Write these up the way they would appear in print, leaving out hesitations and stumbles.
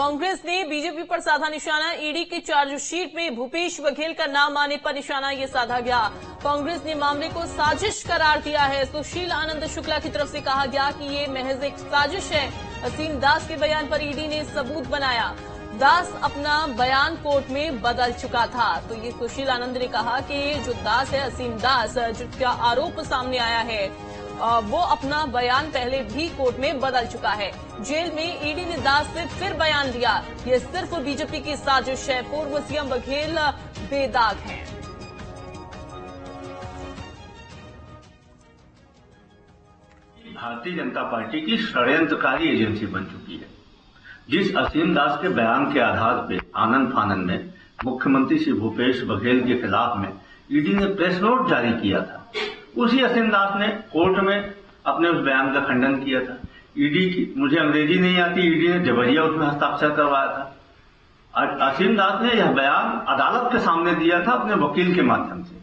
कांग्रेस ने बीजेपी पर साधा निशाना। ईडी की चार्जशीट में भूपेश बघेल का नाम आने पर निशाना ये साधा गया। कांग्रेस ने मामले को साजिश करार दिया है। सुशील आनंद शुक्ला की तरफ से कहा गया कि ये महज एक साजिश है। असीम दास के बयान पर ईडी ने सबूत बनाया। दास अपना बयान कोर्ट में बदल चुका था। तो ये सुशील आनंद ने कहा कि जो दास है, असीम दास, जिसका आरोप सामने आया है, वो अपना बयान पहले भी कोर्ट में बदल चुका है। जेल में ईडी ने दास से फिर बयान दिया। ये सिर्फ बीजेपी की साजिश है। पूर्व सीएम बघेल बेदाग हैं। भारतीय जनता पार्टी की षड्यंत्रकारी एजेंसी बन चुकी है। जिस असीम दास के बयान के आधार पर आनंद फानन में मुख्यमंत्री श्री भूपेश बघेल के खिलाफ में ईडी ने प्रेस नोट जारी किया था, उसी असीम दास ने कोर्ट में अपने उस बयान का खंडन किया था। ईडी की, मुझे अंग्रेजी नहीं आती, ईडी ने जबरिया उसमें हस्ताक्षर करवाया था। असीम दास ने यह बयान अदालत के सामने दिया था अपने वकील के माध्यम से।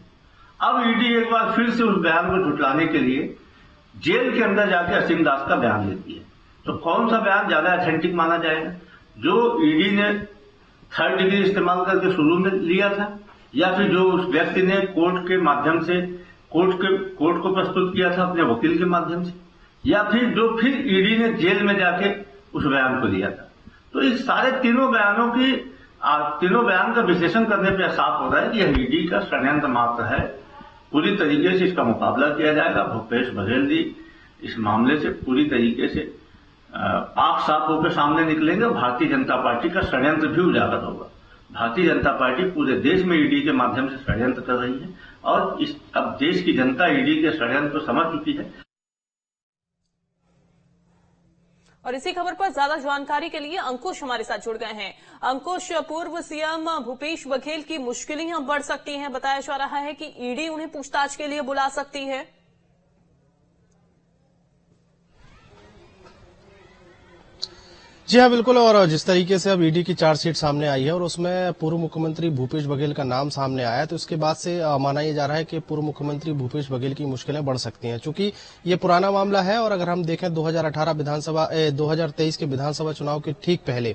अब ईडी एक बार फिर से उस बयान को झुटलाने के लिए जेल के अंदर जाके असीम दास का बयान लेती है। तो कौन सा बयान ज्यादा ऑथेंटिक माना जाएगा? जो ईडी ने थर्ड डिग्री इस्तेमाल करके शुरू में लिया था, या फिर जो उस व्यक्ति ने कोर्ट के माध्यम से कोर्ट को प्रस्तुत किया था अपने वकील के माध्यम से, या फिर ईडी ने जेल में जाके उस बयान को दिया था। तो इस सारे तीनों बयान का विश्लेषण करने पर साफ हो रहा है कि यह ईडी का षड्यंत्र मात्र है। पूरी तरीके से इसका मुकाबला किया जाएगा। भूपेश बघेल जी इस मामले से पूरी तरीके से पाक साफ होकर सामने निकलेंगे। भारतीय जनता पार्टी का षड्यंत्र भी उजागर होगा। भारतीय जनता पार्टी पूरे देश में ईडी के माध्यम से षड्यंत्र कर रही है और अब देश की जनता ईडी के षड्यंत्र को समझ चुकी है। और इसी खबर पर ज्यादा जानकारी के लिए अंकुश हमारे साथ जुड़ गए हैं। अंकुश, पूर्व सीएम भूपेश बघेल की मुश्किलें अब बढ़ सकती हैं। बताया जा रहा है कि ईडी उन्हें पूछताछ के लिए बुला सकती है। जी हाँ, बिल्कुल। और जिस तरीके से अब ईडी की चार्जशीट सामने आई है और उसमें पूर्व मुख्यमंत्री भूपेश बघेल का नाम सामने आया, तो इसके बाद से माना यह जा रहा है कि पूर्व मुख्यमंत्री भूपेश बघेल की मुश्किलें बढ़ सकती हैं, क्योंकि ये पुराना मामला है। और अगर हम देखें 2023 के विधानसभा चुनाव के ठीक पहले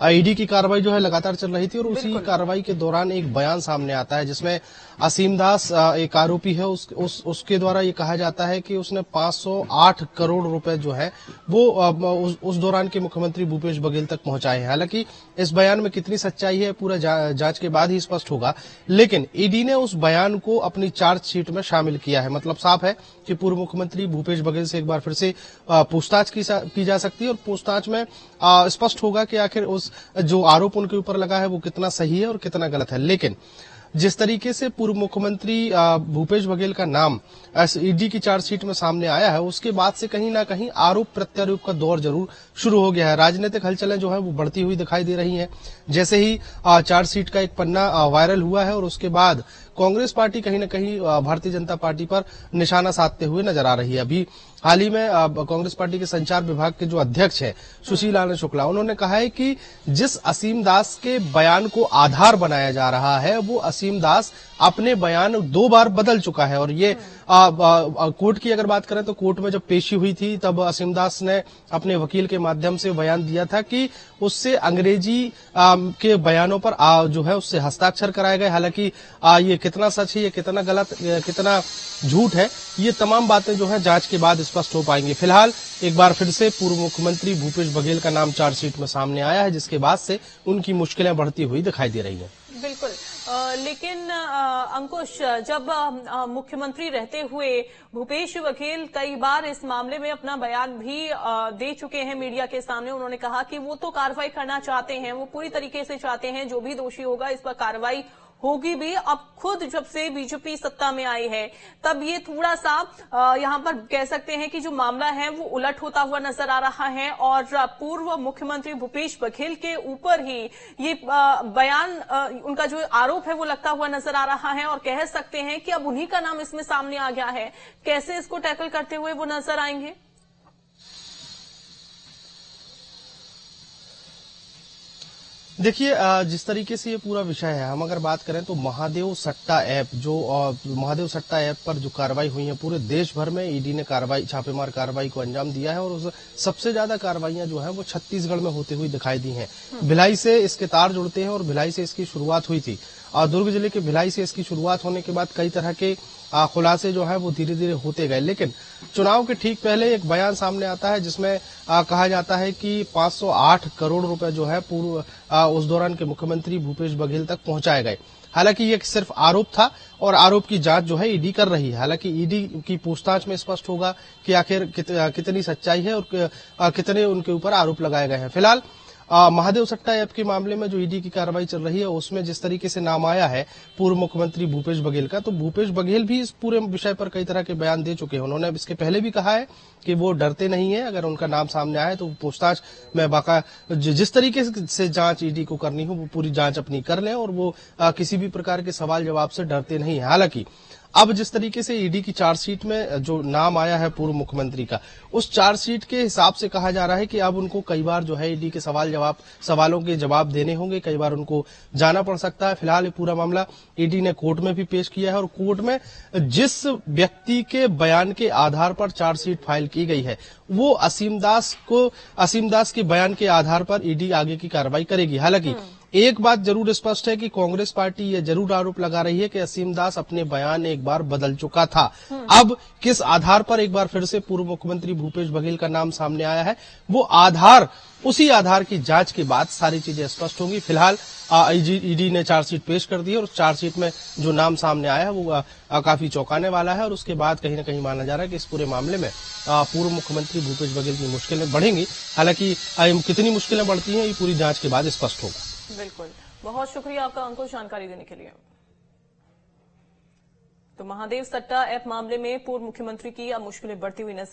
ईडी की कार्रवाई जो है लगातार चल रही थी और उसी कार्रवाई के दौरान एक बयान सामने आता है जिसमें असीम दास एक आरोपी है, उसके द्वारा ये कहा जाता है कि उसने 508 करोड़ रुपए जो है वो उस दौरान के मुख्यमंत्री भूपेश बघेल तक पहुंचाए हैं। हालांकि इस बयान में कितनी सच्चाई है पूरा जांच के बाद ही स्पष्ट होगा, लेकिन ईडी ने उस बयान को अपनी चार्जशीट में शामिल किया है। मतलब साफ है कि पूर्व मुख्यमंत्री भूपेश बघेल से एक बार फिर से पूछताछ की जा सकती है और पूछताछ में स्पष्ट होगा कि आखिर उस जो आरोप उनके ऊपर लगा है वो कितना सही है और कितना गलत है। लेकिन जिस तरीके से पूर्व मुख्यमंत्री भूपेश बघेल का नाम ईडी की चार्जशीट में सामने आया है, उसके बाद से कहीं ना कहीं आरोप प्रत्यारोप का दौर जरूर शुरू हो गया है। राजनीतिक हलचलें जो है वो बढ़ती हुई दिखाई दे रही हैं। जैसे ही चार्जशीट का एक पन्ना वायरल हुआ है और उसके बाद कांग्रेस पार्टी कहीं ना कहीं भारतीय जनता पार्टी पर निशाना साधते हुए नजर आ रही है। अभी हाल ही में कांग्रेस पार्टी के संचार विभाग के जो अध्यक्ष है सुशील आनंद शुक्ला, उन्होंने कहा है कि जिस असीम दास के बयान को आधार बनाया जा रहा है वो असीम दास अपने बयान 2 बार बदल चुका है। और ये कोर्ट की अगर बात करें तो कोर्ट में जब पेशी हुई थी तब असीम दास ने अपने वकील के माध्यम से बयान दिया था कि उससे अंग्रेजी के बयानों पर जो है उससे हस्ताक्षर कराए गए। हालांकि ये कितना सच है, ये कितना गलत, कितना झूठ है, ये तमाम बातें जो है जांच के बाद स्पष्ट हो पाएंगी। फिलहाल एक बार फिर से पूर्व मुख्यमंत्री भूपेश बघेल का नाम चार्जशीट में सामने आया है, जिसके बाद से उनकी मुश्किलें बढ़ती हुई दिखाई दे रही है। बिल्कुल, लेकिन अंकुश, जब मुख्यमंत्री रहते हुए भूपेश बघेल कई बार इस मामले में अपना बयान भी दे चुके हैं मीडिया के सामने। उन्होंने कहा कि वो तो कार्रवाई करना चाहते हैं, वो पूरी तरीके से चाहते हैं जो भी दोषी होगा इस पर कार्रवाई होगी भी। अब खुद जब से बीजेपी सत्ता में आई है तब ये थोड़ा सा यहाँ पर कह सकते हैं कि जो मामला है वो उलट होता हुआ नजर आ रहा है और पूर्व मुख्यमंत्री भूपेश बघेल के ऊपर ही ये बयान, उनका जो आरोप है वो लगता हुआ नजर आ रहा है और कह सकते हैं कि अब उन्हीं का नाम इसमें सामने आ गया है। कैसे इसको टैकल करते हुए वो नजर आएंगे? देखिए, जिस तरीके से ये पूरा विषय है, हम अगर बात करें तो महादेव सट्टा ऐप महादेव सट्टा ऐप पर जो कार्रवाई हुई है, पूरे देश भर में ईडी ने छापेमार कार्रवाई को अंजाम दिया है और सबसे ज्यादा कार्रवाइयां जो है वो छत्तीसगढ़ में होते हुए दिखाई दी हैं। भिलाई से इसके तार जुड़ते हैं और भिलाई से इसकी शुरुआत हुई थी। दुर्ग जिले के भिलाई से इसकी शुरुआत होने के बाद कई तरह के खुलासे जो है वो धीरे धीरे होते गए, लेकिन चुनाव के ठीक पहले एक बयान सामने आता है जिसमें कहा जाता है कि 508 करोड़ रुपए जो है उस दौरान के मुख्यमंत्री भूपेश बघेल तक पहुंचाए गए। हालांकि ये सिर्फ आरोप था और आरोप की जांच जो है ईडी कर रही है। हालांकि ईडी की पूछताछ में स्पष्ट होगा कि आखिर कितनी सच्चाई है और कितने उनके ऊपर आरोप लगाए गए हैं। फिलहाल महादेव सट्टा ऐप के मामले में जो ईडी की कार्रवाई चल रही है उसमें जिस तरीके से नाम आया है पूर्व मुख्यमंत्री भूपेश बघेल का, तो भूपेश बघेल भी इस पूरे विषय पर कई तरह के बयान दे चुके हैं। उन्होंने इसके पहले भी कहा है कि वो डरते नहीं है, अगर उनका नाम सामने आए तो पूछताछ में जिस तरीके से जांच ईडी को करनी हो वो पूरी जांच अपनी कर लें और वो किसी भी प्रकार के सवाल जवाब से डरते नहीं है। हालांकि अब जिस तरीके से ईडी की चार्जशीट में जो नाम आया है पूर्व मुख्यमंत्री का, उस चार्जशीट के हिसाब से कहा जा रहा है कि अब उनको कई बार जो है ईडी के सवालों के जवाब देने होंगे, कई बार उनको जाना पड़ सकता है। फिलहाल ये पूरा मामला ईडी ने कोर्ट में भी पेश किया है और कोर्ट में जिस व्यक्ति के बयान के आधार पर चार्जशीट फाइल की गई है वो असीम दास के बयान के आधार पर ईडी आगे की कार्रवाई करेगी। हालांकि एक बात जरूर स्पष्ट है कि कांग्रेस पार्टी ये जरूर आरोप लगा रही है कि असीम दास अपने बयान एक बार बदल चुका था। अब किस आधार पर एक बार फिर से पूर्व मुख्यमंत्री भूपेश बघेल का नाम सामने आया है, वो उसी आधार की जांच के बाद सारी चीजें स्पष्ट होंगी। फिलहाल ईडी ने चार्जशीट पेश कर दी है और चार्जशीट में जो नाम सामने आया है वो काफी चौंकाने वाला है और उसके बाद कहीं ना कहीं माना जा रहा है कि इस पूरे मामले में पूर्व मुख्यमंत्री भूपेश बघेल की मुश्किलें बढ़ेंगी। हालांकि कितनी मुश्किलें बढ़ती हैं ये पूरी जांच के बाद स्पष्ट होगा। बिल्कुल, बहुत शुक्रिया आपका अंकुश जानकारी देने के लिए। तो महादेव सट्टा ऐप मामले में पूर्व मुख्यमंत्री की अब मुश्किलें बढ़ती हुई नजर